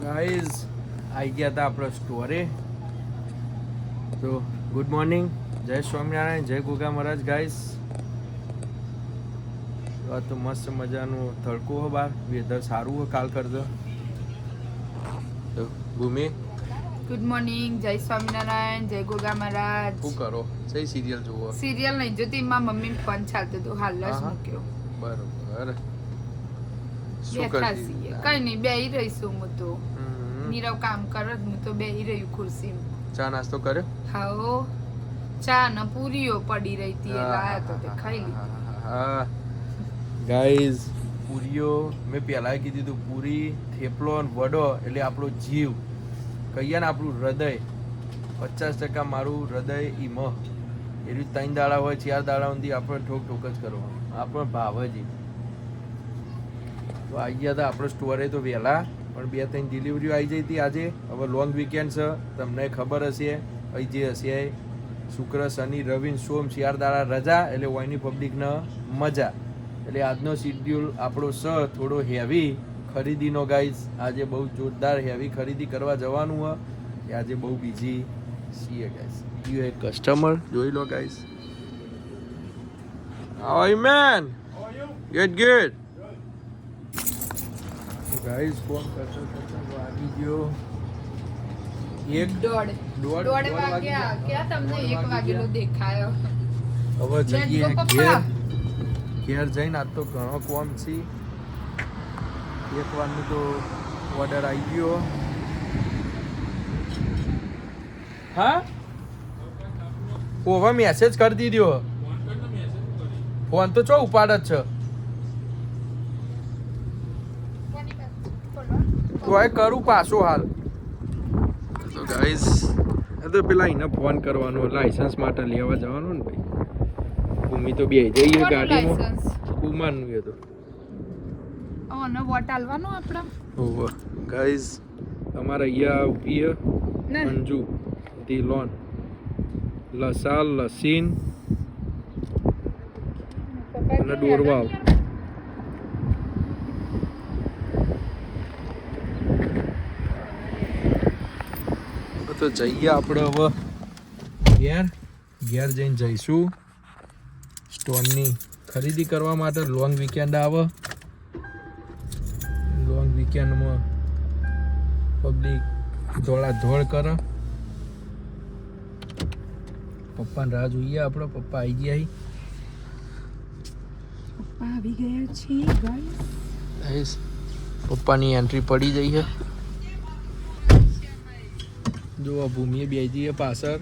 Guys આવી ગયા હતા આપણો સ્ટોરે. તો ગુડ મોર્નિંગ, જય સ્વામિનારાયણ, જય ગોગા મહારાજ ગાઈઝ. આ તો મસ્ત મજાનું તડકો હો, બાર વેધર સારું હોય કાલ કરજો. તો ભૂમિ ગુડ મોર્નિંગ, જય સ્વામિનારાયણ, જય ગોગા મહારાજ. શું કરો? સહી સિરિયલ જોવો? સિરિયલ નહીં જોતી, મારા મમ્મી ફોન ચાલતો હતો, હાલ જ મૂક્યો. બરોબર. શું બેઠા કરતી? છીએ, કઈ નહીં, બેહી રહીશું. હું તો નીરવ કામ કરે, હું તો બેહી રહ્યું ખુરશીમાં. ચા નાસ્તો કર્યો? હાઓ, ચા ને પૂરીઓ પડી રહી હતી, લાયા તો તે ખાઈ લીધી. હા ગાઈઝ, પૂરીઓ મેં પહેલાં કીધું હતું, પૂરી થેપલો અને વડો એટલે આપણો જીવ, કહીએ ને આપણું હૃદય. 50% મારું હૃદય ઈમ એવી 3 દાડા હોય, 4 દાડા સુધી આપણે ઠોક ઠોક જ કરવાનું, આપણો ભાવ જ. તો આવી ગયા હતા આપણો સ્ટોરે તો વહેલા, પણ 2-3 ડિલિવરીઓ આવી જઈ હતી આજે. હવે લોંગ વીકેન્ડ છે, તમને ખબર હશે. અહીં જે હશે શુક્ર, શનિ, રવિ, સોમ 4 દાડા રજા, એટલે ઓયની પબ્લિકને મજા. એટલે આજનો શિડ્યુલ આપણો થોડો હેવી ખરીદીનો ગાઈઝ. આજે બહુ જોરદાર હેવી ખરીદી કરવા જવાનું હોય, આજે બહુ બિઝી છીએ ગાઈઝ. યુ એ કસ્ટમર જોઈ લો guys. How are you man? Good. Guys phone કરતો વાગી ગયો દોઢ વાગ્યા. ક્યાં તમને 1 વાગેલો દેખાયો? હવે જઈએ ઘેર જઈને. આજ તો ઘણો કોમ છે. 1 વારનું તો ઓર્ડર આવી ગયો. હા ઓવા મેસેજ કરી દીધો. ફોન તો ચો ઉપાડ જ છે. તોય કરું પાછો હાલ. તો ગાઈઝ તો પેલા એને ફોન કરવાનો, લાયસન્સ માટે લેવા જવાનું ને ભાઈ. ભૂમિ તો બે જઈએ ગાડીમાં. કુમારનું એ તો ઓનો વોટ આલવાનો આપડા. ઓવા ગાઈઝ અમારા અહીંયા ઊભી છે અંજુ દિલોન, લસાલ, લસીન અને ડોરવાલ. તો જઈએ આપણે હવે ઘેર જઈને જઈશું સ્ટોરની ખરીદી કરવા માટે. લોંગ વીકેન્ડ આવે, લોંગ વીકેન્ડમાં પબ્લિક દોડાદોડ કરે. પપ્પાને રાહ જોઈએ આપણે. પપ્પા આવી ગયા. પપ્પા આવી ગયા છે ગાઈસ. પપ્પાની એન્ટ્રી પડી જઈ છે. જો ભૂમિએ બે જઈએ પાછળ,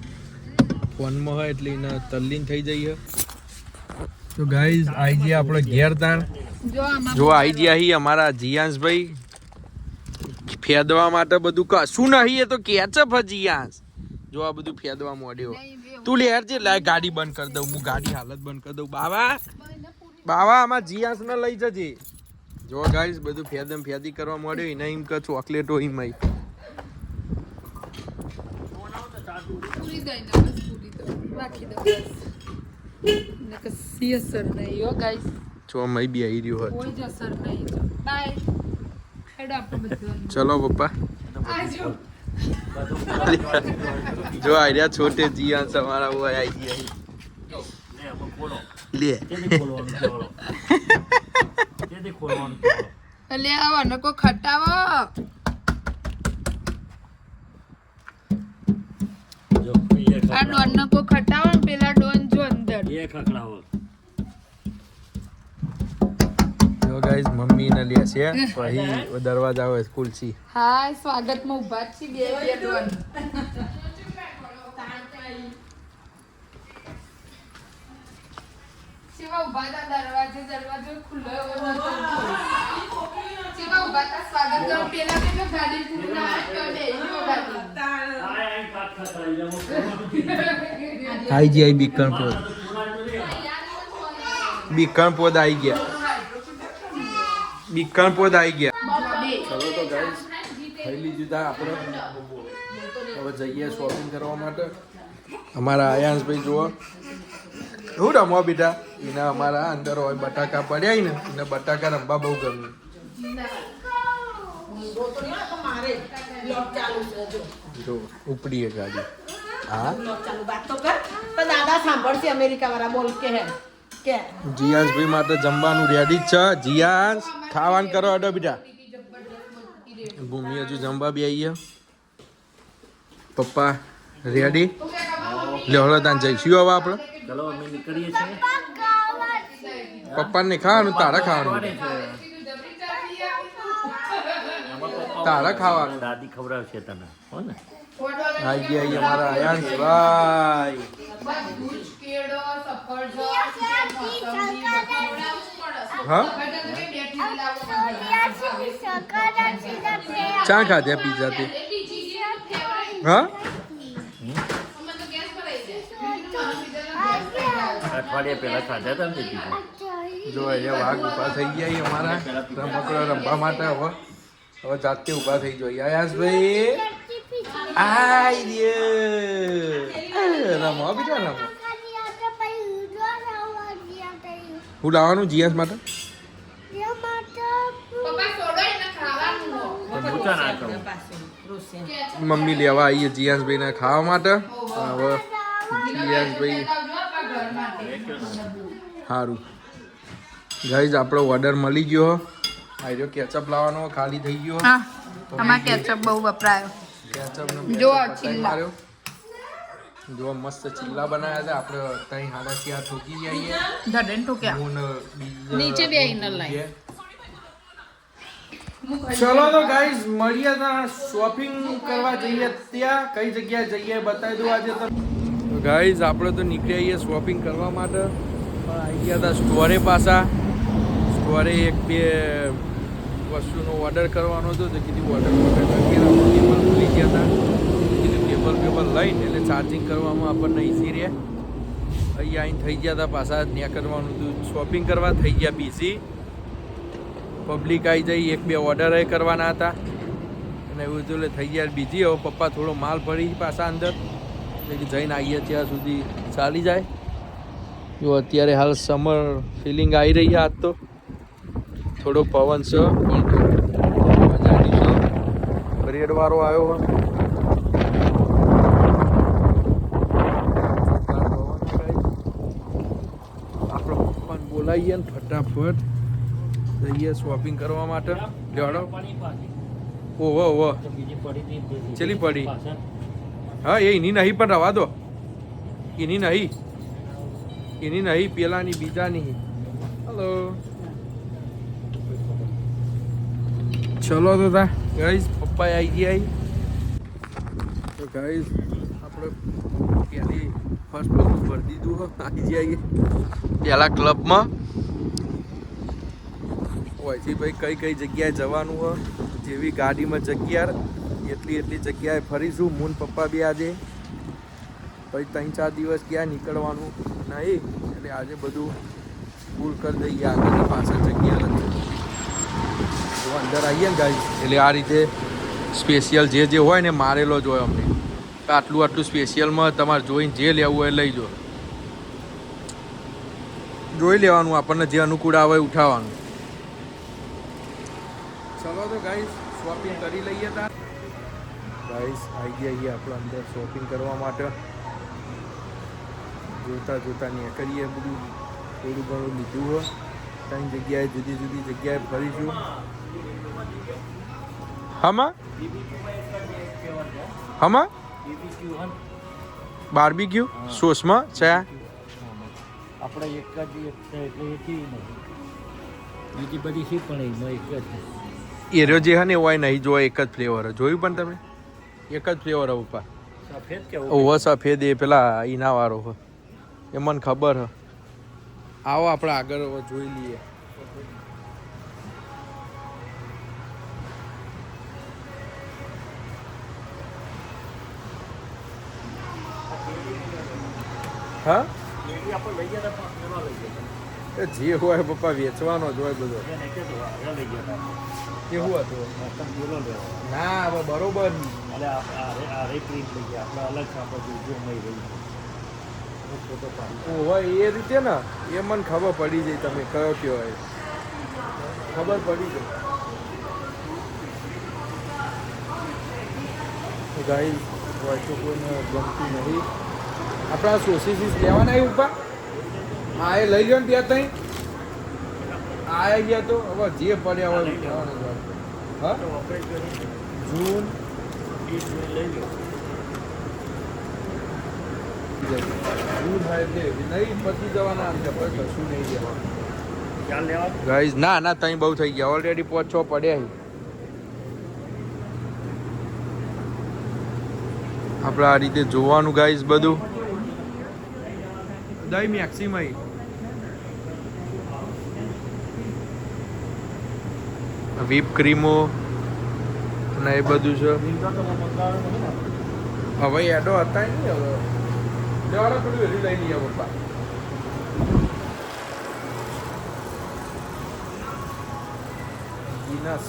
ફોનમાં હોય એટલે એને તલ્લીન થઈ જઈએ. તો ગાઈઝ આવી ગયા આપણે ઘેર તાણ. જો આવી ગયા અહીં અમારા જીયાંશભાઈ ફેદવા માટે. બધું કશું નહીં, એ તો કેચઅપ હ જીયાંશ. જો આ બધું ફેદવા માંડ્યો. તું લે યાર, જે લાય ગાડી બંધ કરી દઉં હું. ગાડી હાલત બંધ કરી દઉં. બાવા આમાં જીયાંશને લઈ જજે. જો ગાઈઝ બધું ફેદી કરવા માંડ્યો. એને એમ કે ચોકલેટો એમ ચલો પપ્પા. જો આઈડિયા છોટે જીયા તમારા वो आई લે લે આવવાનો કો ખટાવો. આ ડોન નો કો ખટાવો ને પેલા ડોન જો અંદર એ ખખડાવો. જો ગાઈસ મમ્મી ને લે છે પછી દરવાજા આવે સ્કૂલ થી. હા સ્વાગત માં ઊભા છે બે ડોન. સેવા ઊભા હતા દરવાજો ખુલ્લો હતો. સેવા ઊભા હતા સ્વાગત કરવા. પેલા પેલો ગાડી પૂરી ના બે આઈ ગયા બીકણપોદ આવી ગયા. બીકણપોદ આવી ગયા. ચલો તો ગાઈસ ખાઈ લીધું તા આપણે. હવે જઈએ શોપિંગ કરવા માટે. અમારા આયાંશભાઈ જુઓ શું રમવા બેટા. એને અમારા અંદર હોય બટાકા પડ્યા ને, એને બટાકા રમવા બહુ ગમ્યું. જો ઉપડી ગાડી હા દાદા સાંભળશે અમેરિકા વાળા બોલ કે હે કે જીયાંશ ભાઈ માટે જમવાનું રેડી જ છે જીયાંશ ખાવાનું કરો અડો બેટા ભૂમિ હજુ જમવા બી આવી પપ્પા રેડી લે હળો તાન જઈશું હવે આપણે ચલો અમે નીકળીએ છીએ પપ્પાને ખાવાનું તારા ખાવાનું તારા ખાવાનું દાદી ખવડાવશે તને હો ને આઈ ગયા અમારા આયાંશભાઈ બધું જ કેળો, સફરજન, મોસંબી બધું ખવડાવવું પડે. હા બધા તમે બેઠી લાવો. ચા ખાધ્યા પીઝા તે બીજી જે ફેવરેટ હા અમે તો ગેસ પર આવી જાય. અઠવાડિયા પહેલા ખાધા હતા ને પીઝા જો એ વાઘ ઊભા થઈ ગયા અમારા રમકડા રમવા માટે હવે જાતે ઊભા થઈ જોઈએ આયાંશભાઈ આઈ રમો બીજા રમો હું લાવવાનું જીયાસ માટે પપ્પા સોડો એને ખાવાનું હો. ભૂચા ના કરો મમ્મી લેવા આવીએ જીયાસભાઈ ને ખાવા માટે હવે જીયાસભાઈ ઘર માટે. સારું ગાઈઝ આપણો ઓર્ડર મળી ગયો આવી રહ્યો કેચઅપ લાવવાનો ખાલી થઈ ગયો હા આમાં કેચઅપ બહુ વપરાયો. કેચઅપ જો આ ચિલ્લા. જો મસ્ત ચિલ્લા બનાવ્યા હતા આપણે ત્રણ હાડા ચાર ઠોકી જઈએ ધડેન ઠોક્યા. હું ને બીજા નીચે બે ઇનર લાઈન. ચલો તો ગાઈઝ મળીએ ત્યાં શોપિંગ કરવા જઈએ ત્યાં કઈ જગ્યાએ જઈએ બતાવી દો આજે તો ગાઈઝ આપણે તો નીકળી આવીએ શોપિંગ કરવા માટે પણ આવી ગયા હતા સ્ટોરે પાછા સ્ટોરે એક બે વસ્તુનો ઓર્ડર કરવાનો હતો તો કીધું ઓર્ડર કેબલ ભૂલી ગયા હતા કીધું કેબલ લઈને એટલે ચાર્જિંગ કરવામાં આપણને ઇઝી રહે અહીંયા આવીને થઈ ગયા હતા પાછા ત્યાં કરવાનું હતું શોપિંગ કરવા થઈ ગયા બિઝી પબ્લિક આવી જઈ એક બે ઓર્ડર કરવાના હતા અને એવું બધું થઈ ગયા બીજી હવે પપ્પા થોડો માલ ભરી પાછા અંદર એટલે જઈને આવીએ ત્યાં સુધી ચાલી જાય જો અત્યારે હાલ સમર ફિલિંગ આવી રહી છે આજ તો થોડો પવન છે પણ મજાની છે બ્રેડવાળો આવ્યો હોય આપણે પપ્પાને બોલાવીએ ને ફટાફટ જઈએ શોપિંગ કરવા માટે લેવાડો ઓહો ઓહો ચલી પડી હા એની નહીં પણ રવા દો એની નહીં પેલાની બીજાની હલો ચલો તો તા ગાઈઝ પપ્પા આવી ગયા તો ગાઈઝ આપણે પહેલી ફર્સ્ટ પગલું ભરી દીધું આવી જઈએ પહેલાં ક્લબમાં હોયથી ભાઈ કઈ કઈ જગ્યાએ જવાનું હોય જેવી ગાડીમાં જગ્યા એટલી જગ્યાએ ફરીશું મૂન પપ્પા બી આજે પછી 3-4 દિવસ ક્યાં નીકળવાનું નહીં એટલે આજે બધું પૂર કરી દઈએ આગળ પાછળ જગ્યા નથી તો અંદર આવીએ ને ગાઈસ એટલે આ રીતે સ્પેશિયલ જે હોય ને મારેલો જ હોય અમને આટલું સ્પેશિયલમાં તમારે જોઈને જે લેવું હોય લઈ જો જોઈ લેવાનું આપણને જે અનુકૂળ આવે ઉઠાવવાનું ચલો તો ગાઈસ શોપિંગ કરી લઈએ તા ગાઈસ આવી ગયા આપણે અંદર શોપિંગ કરવા માટે જોતા નીકળીએ બધું થોડું ઘણું લીધું હોય ત્રણ જગ્યાએ જુદી જગ્યાએ ફરીશું હામાં બાર્બીક્યુ સોસમાં ચા આપણે એક જ એટલે એથી નહીં બીજી બધી શી પણ એમાં એક જ એરો જે હે ને હોય નહીં જો એક જ ફ્લેવર જોયું પણ તમે એક જ ફ્લેવર ઉપર સફેદ કે ઓવો સફેદ એ પેલા ઈનાવાળો હો એ મને ખબર હ આવો આપણે આગળ જોઈ લઈએ હા આપણે લઈ ગયા હતા પેલો લઈ ગયા એ જે હોય પપ્પા વેચવાનો જ હોય બધો લઈ ગયા હતા કેવું હતું પેલો લેવો ના હવે બરોબર એટલે આ પ્રિન્ટ લઈ ગયા આપણે અલગ છે આપણે જો મળી રહી ફોટો પાડી હોય એ રીતે ને એ મને ખબર પડી જાય તમે કયો કયો હોય ખબર પડી જાય ગાઈસ હોય તો કોઈને ગમતું નહીં. આપણા સોસીસીસ લેવાના એ ઉપર હા એ લઈ લો ને ત્યાં તઈ આ ગયા તો હવે જે પડ્યા હોય લેવાના જ હોય. હા જૂન જૂન હોય એટલે નહીં પતી જવાના આમ છે પણ કશું નહીં લેવાનું ગાઈસ. ના ના તઈ બહુ થઈ ગયા ઓલરેડી 5-6 પડ્યા. આપણે આ રીતે જોવાનું ગાઈસ બધું. દઈ મેક્સિમ વ્હીપ ક્રીમો અને એ બધું છે. હવે એડો હતા નહીં હવે લેવાડો પેલું વેરી લઈ લઈએ પપ્પા. ગિનસ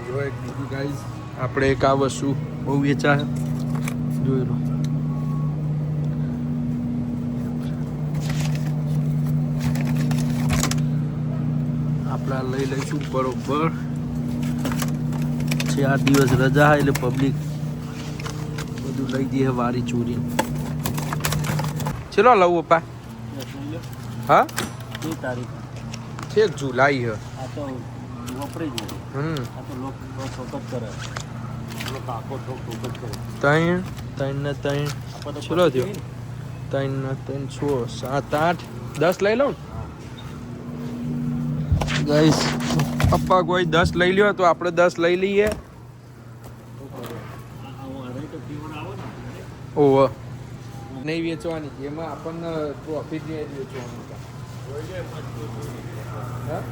જો એક બીજું ગાઈઝ આપણે એક આ વસ્તુ બહુ વેચાય જોઈ લો. આપણા લઈ લઈશું બરોબર 4 દિવસ રજા એટલે પબ્લિક બધું લઈ દે વારી ચોરી. ચલો લઉં પપ્પા. હા 2 તારીખ છેક જુલાઈ હે. આ તો વપરાઈ જાય. આ તો લોકો ફોકસ કરે લોકો આખો ફોકસ કરે. 3 ને 3 ચલો થયો 3 ને 3 6 7 8 10 લઈ લઉં ગાઈસ. પપ્પા કોઈ 10 લઈ લ્યો તો આપણે 10 લઈ લઈએ. ઓહો નહીં વેચવાની એમાં આપણને પ્રોફિટ નહીં વેચવાનું. હા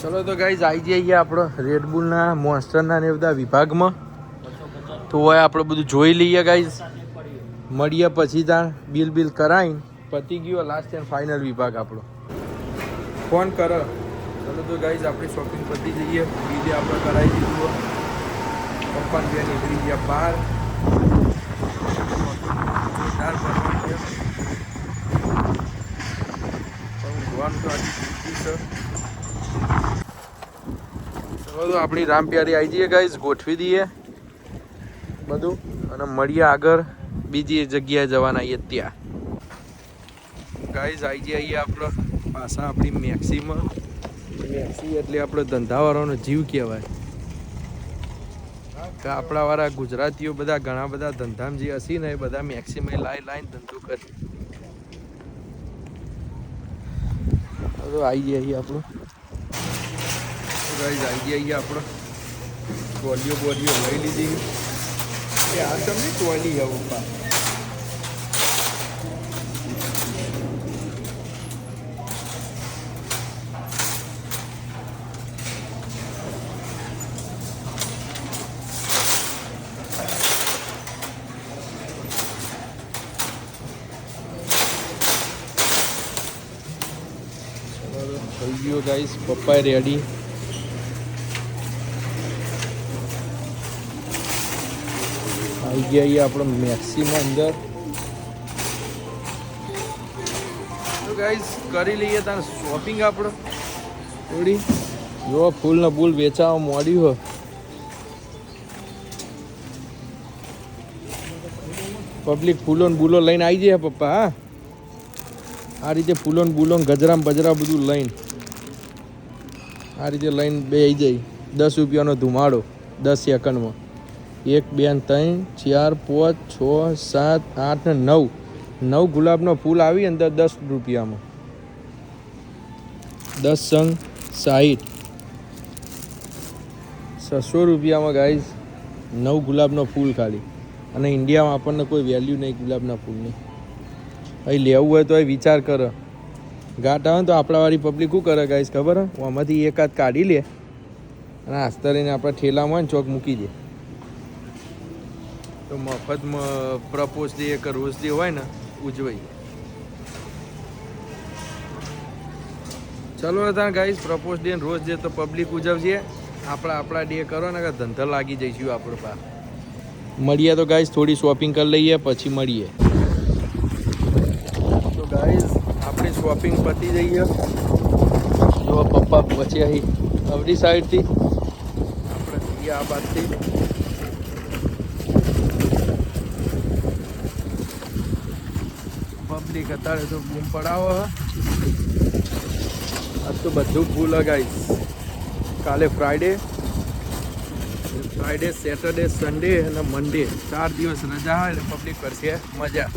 ચલો તો ગાઈઝ આવી જઈએ આપણો રેડબુલના મોન્સ્ટરના ને બધા વિભાગમાં. તો હોય આપણે બધું જોઈ લઈએ ગાઈઝ. મળીએ પછી ત્યાં બિલ કરાવીને પતી ગયો લાસ્ટ એન્ડ ફાઇનલ વિભાગ આપણો. ફોન કરો. ચલો તો ગાઈઝ આપણી શોપિંગ પતી જઈએ. બીજે આપણે કરાવી દીધું. પપ્પા બે નીકળી ગયા બહાર. જોરદાર ભરવાનું છે પણ જોવાનું તો આજે જિંદગી છે. ચલો તો આપણી રામપ્યારી આવી જઈએ ગાઈઝ. ગોઠવી દઈએ બધું અને મળીએ આગળ બીજી જગ્યાએ જવાના આવીએ ત્યાં. ગાઈઝ આવી જઈએ આપણે પાછા આપણી મેક્સીમાં. મેક્સી એટલે આપણો ધંધાવાળાનો જીવ કહેવાય. કે આપણાવાળા ગુજરાતીઓ બધા ઘણા બધા ધંધામાં જે હસી ને એ બધા મેક્સીમાં લાઈને ધંધો કરી. તો આવી જઈએ આપણું ગાઈઝ આવી જઈએ આપણો ટોલીઓ લઈ લીધી. એ આ તમને ટોલી છે પપ્પા. થઈ ગયો ગાઈસ. પપ્પા રેડી. આવી ગયા આપણે મેક્સીમાં અંદર. તો ગાઈસ કરી લઈએ તાર શોપિંગ આપણે થોડી. જો ફૂલ ને ફૂલ વેચાવા મોડ્યું હોય. પબ્લિક ફૂલો ને બૂલો લઈને આવી જાય પપ્પા. હા આ રીતે ફૂલો ને બૂલો ગજરામ બજરા બધું લઈને આ રીતે લઈને બે આવી જાય. 10 રૂપિયાનો ધુમાડો 10 સેકન્ડમાં. 1 2 3 4 5 6 7 8 ને 9 ગુલાબનો ફૂલ આવી અંદર 10 રૂપિયામાં. 10 સંગ 60 600 રૂપિયામાં ગાઈઝ 9 ગુલાબનો ફૂલ ખાલી. અને ઇન્ડિયામાં આપણને કોઈ વેલ્યુ નહીં ગુલાબના ફૂલની. અહીં લેવું હોય તો એ વિચાર કરે. ઘાટ આવે ને તો આપણાવાળી પબ્લિક શું કરે ગાઈઝ ખબર હે? આમાંથી એકાદ કાઢી લે અને આસ્તરીને આપણા ઠેલામાં હોય ને ચોક મૂકી દે. તો મફતમાં પ્રપોઝ ડે કે રોઝ ડે હોય ને ઉજવાઈ. ચલો ત્યાં ગાઈઝ પ્રપોઝ ડે ને રોઝ ડે તો પબ્લિક ઉજવશે. આપણા ડે કરો ને કે ધંધા લાગી જઈશું આપણે પા. મળીએ તો ગાઈઝ થોડી શોપિંગ કરી લઈએ પછી મળીએ. તો ગાઈઝ આપણી શોપિંગ પતી જઈએ. જો પપ્પા પછી અહીં અવરી સાઈડથી આપણે જઈએ આ બાજુથી. પબ્લિક અત્યારે તો બૂમ પડાવો. આજ તો બધું ફૂલ ગાઈઝ. કાલે ફ્રાઈડે, સેટરડે, સન્ડે અને મંડે 4 દિવસ રજા હોય એટલે પબ્લિક કરશે મજા.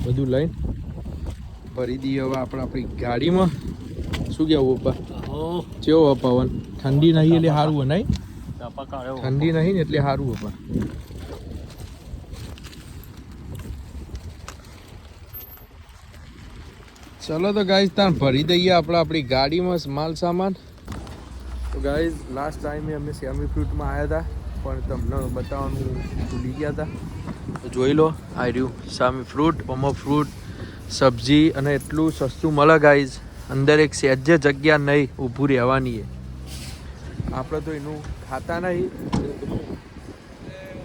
બધું લઈને ભરી દઈએ હવે આપણે આપણી ગાડીમાં. શું કહેવું પપ્પા? કેવો પવન? ઠંડી નહીં એટલે સારું હોય નહીં? ઠંડી નહીં ને એટલે સારું પપ્પા. ચલો તો ગાઈઝ ત્યાં ભરી દઈએ આપણી ગાડીમાં માલ સામાન. તો ગાઈઝ લાસ્ટ ટાઈમે અમે સેમી ફ્રૂટમાં આવ્યા હતા પણ તમને બતાવવાનું ભૂલી ગયા હતા. તો જોઈ લો આ રહ્યું સામી ફ્રૂટ, ઓમો ફ્રૂટ, સબ્જી અને એટલું સસ્તું મળે ગાઈઝ. અંદર એક સહેજે જગ્યા નહીં ઊભું રહેવાની. આપણે તો એનું ખાતા નહીં.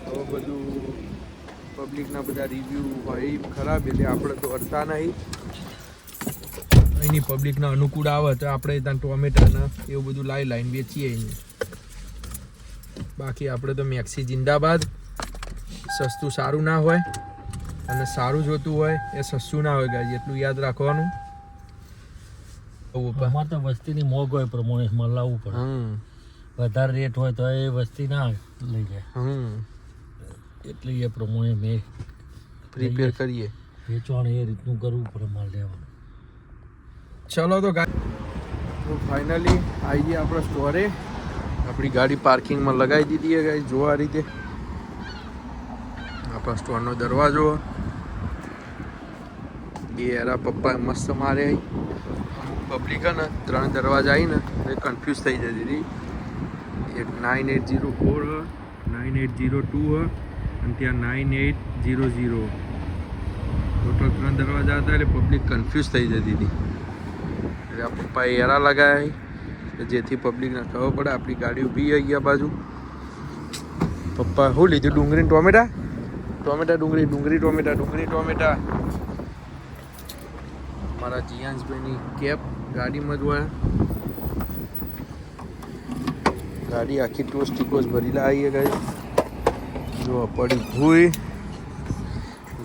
હવે બધું પબ્લિકના બધા રિવ્યૂ હોય ખરાબ એટલે આપણે તો અડતા નહીં. એની પબ્લિકના અનુકૂળ આવે તો આપણે ત્યાં ટોમેટાના એવું બધું લાવીને વેચીએ એને. બાકી આપણે તો મેક્સી જિંદાબાદ. સસ્તું સારું ના હોય અને સારું જોતું હોય એ સસ્તું ના હોય ગાય, એટલું યાદ રાખવાનું. અમારે તો વસ્તીની મોંઘ હોય પ્રમાણે લાવવું પડે. વધારે રેટ હોય તો એ વસ્તી ના લઈ જાય. એટલે એ પ્રમાણે મેં પ્રિપેર કરીએ. વેચવાનું એ રીતનું કરવું પડે માલ લેવાનું. ચલો તો ફાઇનલી આવી ગઈ આપણા સ્ટોરે. આપણી ગાડી પાર્કિંગમાં લગાવી દીધી છે ગાઈ. જો આ રીતે આપણા સ્ટોરનો દરવાજો. બે એરા પપ્પા મસ્ત મારે. પબ્લિક ને 3 દરવાજા આવી ને એ કન્ફ્યુઝ થઈ જતી હતી. એક 9804 9802 અને ત્યાં 9800. ટોટલ 3 દરવાજા હતા એટલે પબ્લિક કન્ફ્યુઝ થઈ જતી હતી. એટલે આ પપ્પાએ એરા લગાવ્યા જેથી પબ્લિકને ખબર પડે આપણી ગાડી ઊભી આવી આ બાજુ. પપ્પા શું લીધું? ડુંગળી ટોમેટા. ટોમેટા. મારા જીયાંશભાઈની કેપ ગાડીમાં જ હોય. ગાડી આખી ટોસ્ટિકોસ ભરીલા આવીએ ગાઈ. જો પડી ભૂઈ.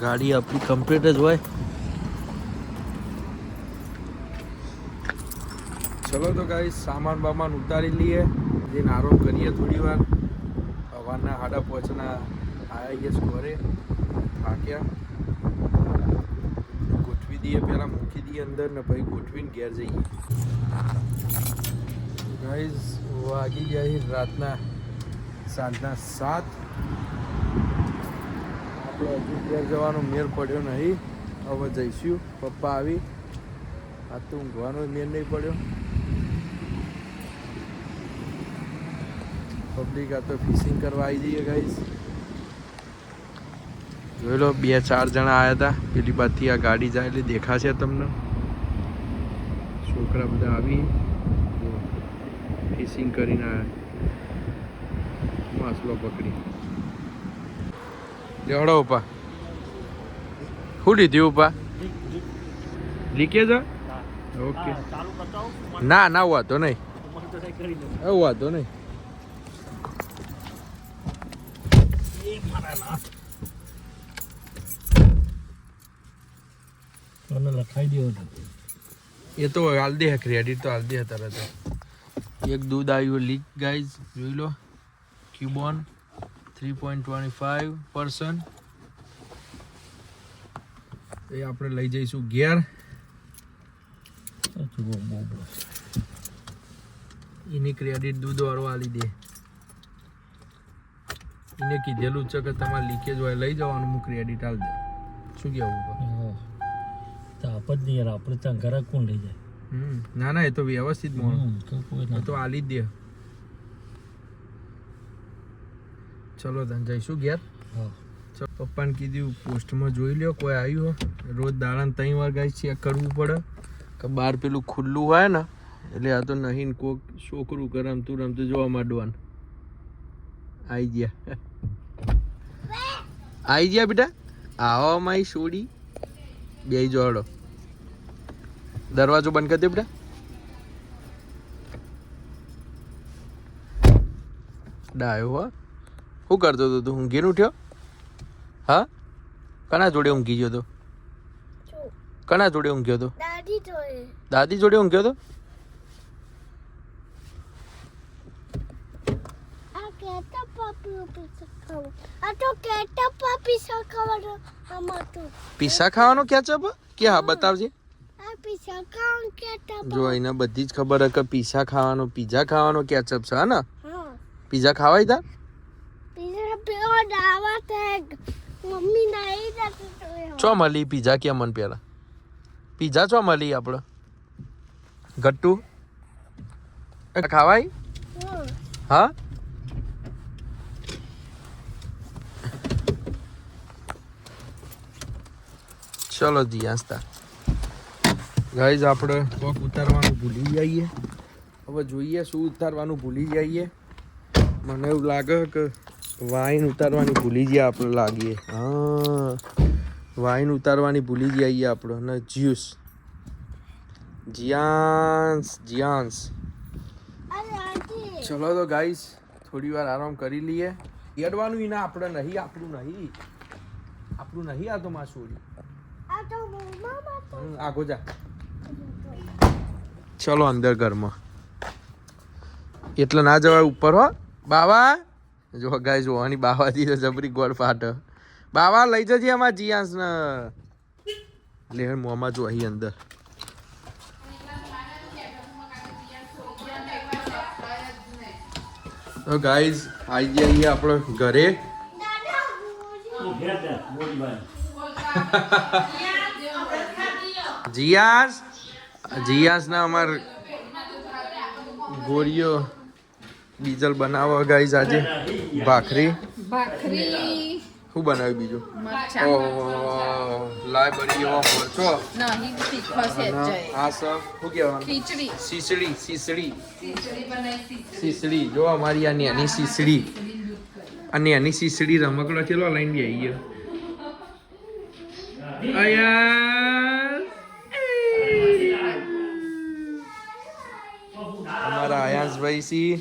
ગાડી આપણી કમ્પ્લીટ જ હોય. ચલો તો ગાઈ સામાન બામાન ઉતારી લઈએ. જેને આરામ કરીએ થોડી વાર. સવારના 5:30 આવ્યા સ્ટોરે. થાક્યા. ગોઠવી દઈએ, પહેલાં મૂકી દઈએ અંદર ને પછી ગોઠવીને ઘેર જઈએ. ગાઈઝ વાગી ગયા રાતના 7:30. આપણે હજુ ઘેર જવાનો મેળ પડ્યો નહીં. હવે જઈશું. પપ્પા આવી. આ તો ઊંઘવાનો મેળ નહીં પડ્યો. પબ્લિક આ તો ફિશિંગ કરવા આવી જઈએ ગાઈઝ. જોઈ લો 2-4 જણા આવ્યા હતા. પેલી બાજુથી આ ગાડી જાય એટલે દેખાશે તમને. છોકરા બધા આવી ફિશિંગ કરીને આવ્યા. માછલો પકડી લેવડો ઉપા. શું લીધું ઉપા? લીકેજ? ઓકે. ના વાંધો નહીં. વાંધો નહીં. લખાઈ દો. એ તો હાલ દે ક્રેડિટ તો હાલ દે તરત. એક દૂધ આવ્યું લીક ગાઈઝ. જોઈ લો. ક્યુબોન 3.25%. એ આપણે લઈ જઈશું ઘેર. એની ક્રેડિટ દૂધ વાળો આલી દે. એને કીધેલું છે કે તમારે લીકેજ હોય લઈ જવાનું, હું ક્રેડિટ આલ દે. શું કહેવું? આપ જ નહીં યાર, આપણે ત્યાં ઘરે કોણ લઈ જાય? ના એ તો વ્યવસ્થિત મોડું તો આલી જ દે. ચલો તને જઈશું ઘેર. પપ્પાને કીધું પોસ્ટમાં જોઈ લ્યો કોઈ આવ્યું. રોજ દાડાને 3 વાર ગાય ચેક કરવું પડે. કે બહાર પેલું ખુલ્લું હોય ને એટલે આ તો નહીં કોક છોકરું કે રમતું રમતું જોવા માંડવાનું. આઈ ગયા બેટા, આવો મારી છોડી. બે જોડો, દરવાજો બંધ કરી દે બેટા. ડાયો હો, શું કરતો હતો તું? ઊંઘીને ઉઠ્યો? હા, કના જોડે ઊંઘી ગયો તો? કના જોડે ઊંઘ્યો તો? દાદી જોડે ઊંઘ્યો તો? પીસા ખાવાનો કેચઅપ કે? હા બતાવજે. જો એને બધી જ ખબર હે કે પીસા ખાવાનો, પીઝા ખાવાનો કેચઅપ છે. હા ને, પીઝા ખાવાય તા? ચો મળી પીઝા કે મન પેલા? પીઝા ચો મળી આપણે? ગટ્ટુ ખાવાય? હા, ચલો જી આસ્તા. ગાઈઝ આપણે કોક ઉતારવાનું ભૂલી જઈએ. હવે જોઈએ શું ઉતારવાનું ભૂલી જઈએ. મને એવું લાગે કે વાઈન ઉતારવાની ભૂલી ગયા આપણે લાગીએ. હા, વાઈન ઉતારવાની ભૂલી જઈએ આપણે. અને જ્યુસ, જીયાન્સ. ચલો તો ગાઈઝ થોડી વાર આરામ કરી લઈએ. એડવાનું ના આપણે નહીં, આપણું નહીં આ તો માસુડી. આગો જા. ચલો અંદર ઘરમાં. એટલે ના જવાય ઉપર હો બાવા. જો ગાય જોવાની બાવાથી તો જબરી ગોળ ફાટ. બાવા લઈ જજે અમારા જીયાસ ને. લે મોમાં જો અહીં અંદર. તો ગાઈઝ આવી જઈએ આપણે ઘરે. જીયાસ ના અમાર ગોળીઓ ડીઝલ બનાવો ગાઈઝ. આજે ભાખરી શું બનાવ્યું બીજું? લાય બની મરચો. આ સર શું કહેવાનું? ખીચડી. જો અમારી આ નેની ખીચડી, આ નેની ખીચડી રમકડો ચેલો લઈને બી આવી ગયો. અમારા આયાસભાઈ સી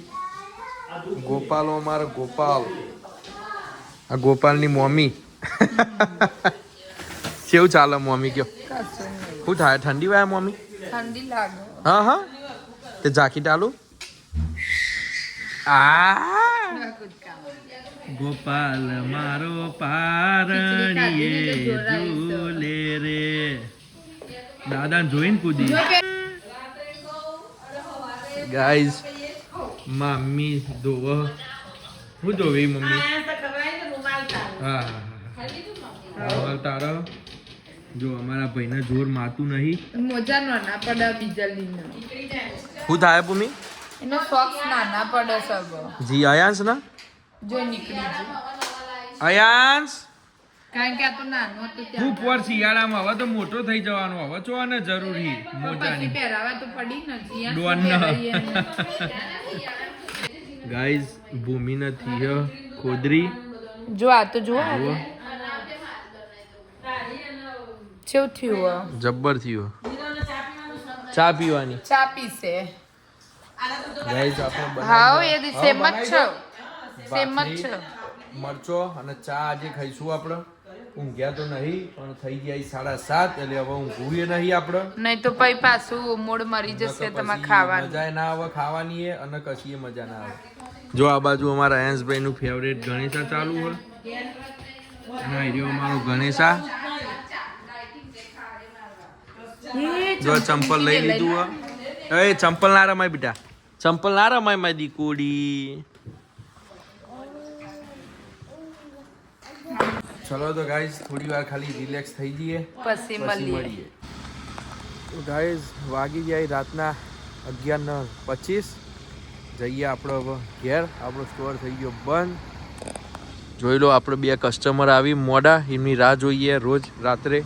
ગોપાલ. અમારો ગોપાલ, આ ગોપાલની મમ્મી. કેવું ચાલે મમ્મી? કયો શું થાય? ઠંડી વાય મમ્મી? ઠંડી લાગે. હા હા, તે જાકીટ આલું. ગોપાલ મારો પારણીએ ઝૂલે રે. દાદા જોઈને કૂદી. ગાઈઝ મમ્મી ધોવો. હું ધોવી મમ્મી? હા હા, તારો જો અમારા ભાઈને જોર માતું નહીં. મોજા નાના પડે બીજલીના. શું થાય ભૂમિ? એનો સોક્સ નાના પડે સબ. જી આયાંશ ના જો નીકળી ગયું. આયાંશ કારણ કે આ તો નાનો હતો હું ત્યાં. પર શિયાળામાં હવે તો મોટો થઈ જવાનો. હવે છો ને જરૂરી મોજાની પછી પહેરાવા તો પડી નથી યાર. ડોન શું ના. પહેરાઈએ એને? ગાઈઝ ભૂમિ નથી ખોદરી. જો આ તો જુઓ કેવું થયું. જબ્બર થયું. ચા પીવાની. ચા પીશે. ગાઈઝ આપણે હા એ સેમ જ છે. સેમ જ છે. મરચો અને ચા આજે ખાઈશું આપણે. ઊંઘ્યા તો નહીં પણ થઈ ગયા 7:30 એટલે હવે ઊંઘવું નહીં આપણે. નહીં તો પછી પાછું મૂડ મરી જશે તમારે ખાવાનું. મજા ના આવે ખાવાની અને કશી મજા ના આવે. જો આ બાજુ અમારા આયંશભાઈ નું ફેવરેટ ગણેશા ચાલુ હોય. અને રહ્યો અમારો ગણેશા. જો ચંપલ લઈ લીધું હોય. એ ચંપલ ના રમાય બેટા, ચંપલ ના રમાય મારી દીકુડી. ચલો તો ગાઈઝ થોડી વાર ખાલી રિલેક્સ થઈ જઈએ પછી મળીએ. તો ગાઈઝ વાગી જાય રાતના 11:25. જઈએ આપણે હવે ઘેર. આપણો સ્ટોર થઈ ગયો બંધ. જોઈ લો આપણે 2 કસ્ટમર આવી મોડા, એમની રાહ જોઈએ રોજ રાત્રે.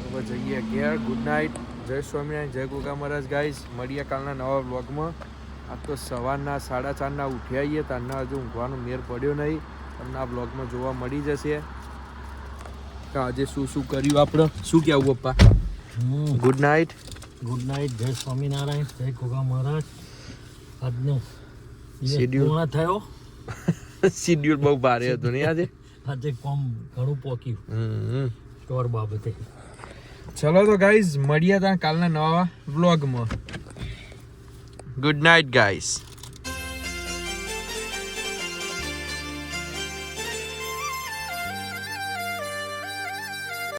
હવે જઈએ ઘેર. Good night. જય સ્વામિનારાયણ, જય ગોગા મહારાજ. ગાઈઝ મળીએ કાલના નવા વ્લોગમાં. આ તો સવારના 4:30 ઉઠી આવીએ, તારના હજુ ઊંઘવાનો મેર પડ્યો નહીં. તમને આ વ્લોગમાં જોવા મળી જશે કે આજે શું શું કર્યું આપણે. શું કહેવું પપ્પા? Good night. Good night. જય સ્વામિનારાયણ, જય ગોગા મહારાજ. આજનો Schedule. પૂર્ણ થયો. શિડ્યુલ બહુ ભારે હતું નહીં આજે. આજે કોમ ઘણું પોક્યું સ્ટોર બાબતે. ચલો તો ગાઈઝ મળીએ ત્યાં કાલના નવા વ્લોગમાં. Good night guys.